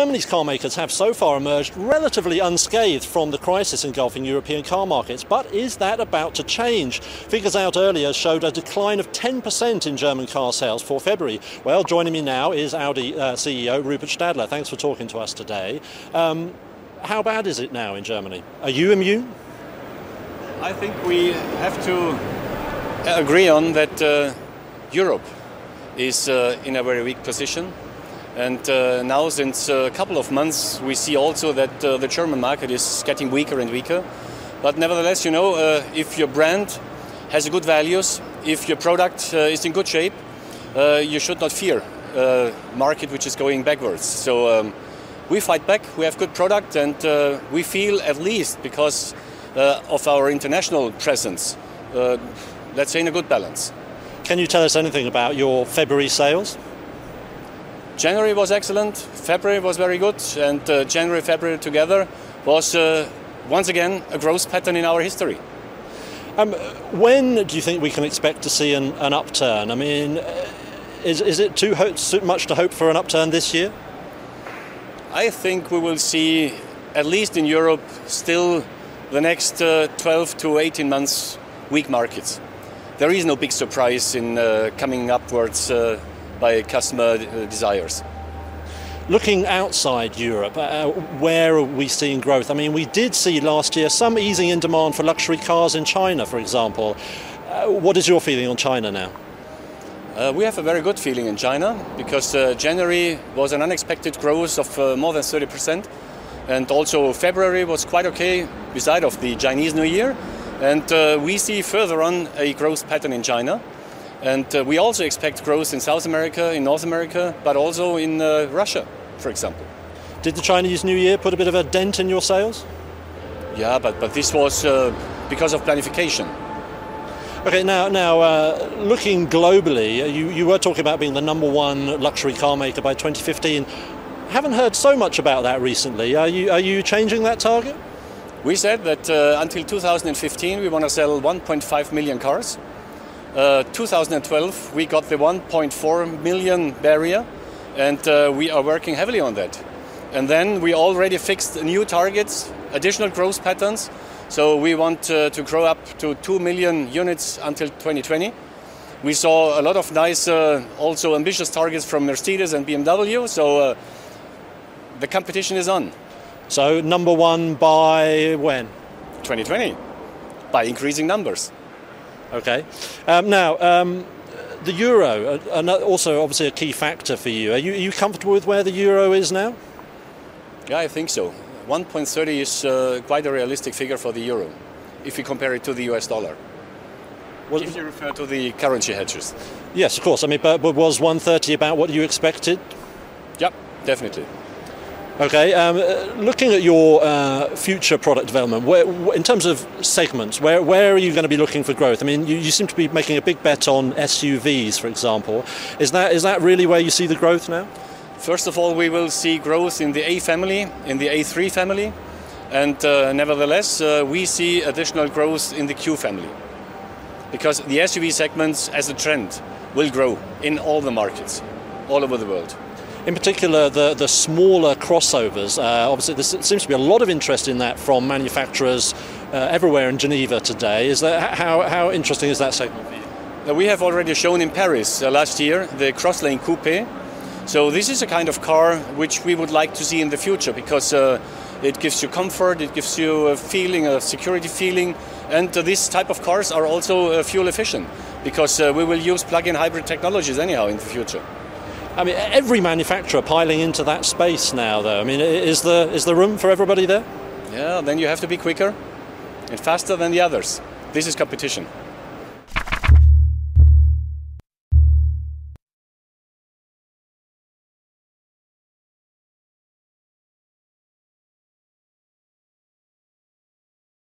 Germany's car makers have so far emerged relatively unscathed from the crisis engulfing European car markets, but is that about to change? Figures out earlier showed a decline of 10% in German car sales for February. Well, joining me now is Audi CEO Rupert Stadler. Thanks for talking to us today. How bad is it now in Germany? Are you immune? I think we have to agree on that Europe is in a very weak position. And now, since a couple of months, we see also that the German market is getting weaker and weaker. But nevertheless, you know, if your brand has good values, if your product is in good shape, you should not fear a market which is going backwards. So we fight back, we have good product, and we feel, at least because of our international presence, let's say in a good balance. Can you tell us anything about your February sales? January was excellent, February was very good, and January, February together was once again a growth pattern in our history. When do you think we can expect to see an upturn? I mean, is it too much to hope for an upturn this year? I think we will see, at least in Europe, still the next 12 to 18 months weak markets. There is no big surprise in coming upwards by customer desires. Looking outside Europe, where are we seeing growth? I mean, we did see last year some easing in demand for luxury cars in China, for example. What is your feeling on China now? We have a very good feeling in China because January was an unexpected growth of more than 30%, and also February was quite okay beside of the Chinese New Year, and we see further on a growth pattern in China. And we also expect growth in South America, in North America, but also in Russia, for example. Did the Chinese New Year put a bit of a dent in your sales? Yeah, but this was because of planification. Okay, now looking globally, you were talking about being the #1 luxury car maker by 2015. Haven't heard so much about that recently. Are you changing that target? We said that until 2015 we want to sell 1.5 million cars. 2012 we got the 1.4 million barrier, and we are working heavily on that. And then we already fixed new targets, additional growth patterns. So we want to grow up to 2 million units until 2020. We saw a lot of nice, also ambitious targets from Mercedes and BMW. So the competition is on. So #1 by when? 2020, by increasing numbers. Okay. The euro, also obviously a key factor for you. Are you comfortable with where the euro is now? Yeah, I think so. 1.30 is quite a realistic figure for the euro, if you compare it to the US dollar. If you refer to the currency hedges. Yes, of course. I mean, but was 130 about what you expected? Yep, definitely. Okay, looking at your future product development, in terms of segments, where are you going to be looking for growth? I mean, you seem to be making a big bet on SUVs, for example. Is that really where you see the growth now? First of all, we will see growth in the A family, in the A3 family, and nevertheless, we see additional growth in the Q family. Because the SUV segments, as a trend, will grow in all the markets, all over the world. In particular, the smaller crossovers. Obviously, there seems to be a lot of interest in that from manufacturers everywhere in Geneva today. How interesting is that segment for you? We have already shown in Paris last year the Crosslane Coupe. So this is a kind of car which we would like to see in the future because it gives you comfort, it gives you a feeling, a security feeling, and this type of cars are also fuel efficient because we will use plug-in hybrid technologies anyhow in the future. I mean, every manufacturer piling into that space now, though. I mean, is there room for everybody there? Yeah, then you have to be quicker and faster than the others. This is competition.